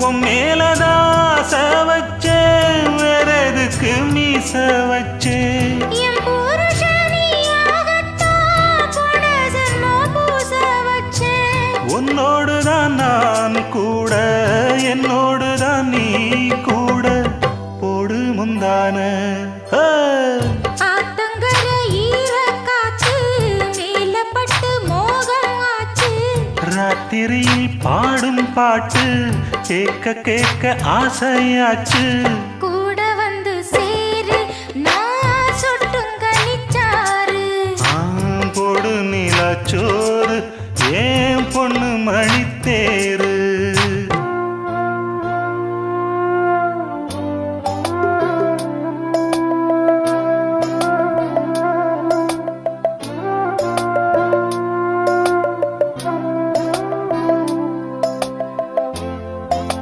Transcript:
உன் மேலதாச வச்சேன் வேற எதுக்கு மீச வச்சேன் என் புருஷனியாகத்தான் போன ஜென்மம் பூச வச்சேன். உன்னோடுதான் நான் கூட என்னோடுதான் நீ கூட போடு முந்தான ஆத்தங்கர ஈரக்காத்து மேலப்பட்டு மோகம் ஆச்சு. ராத்திரியில் பாடும் பாட்டு கேட்க கேட்க ஆசையாச்சு கூட வந்து சேரு நான் சொட்டுங்க நிச்சாரு. போடு நிலச்சோறு ஏன் பொண்ணு மணித்தேரு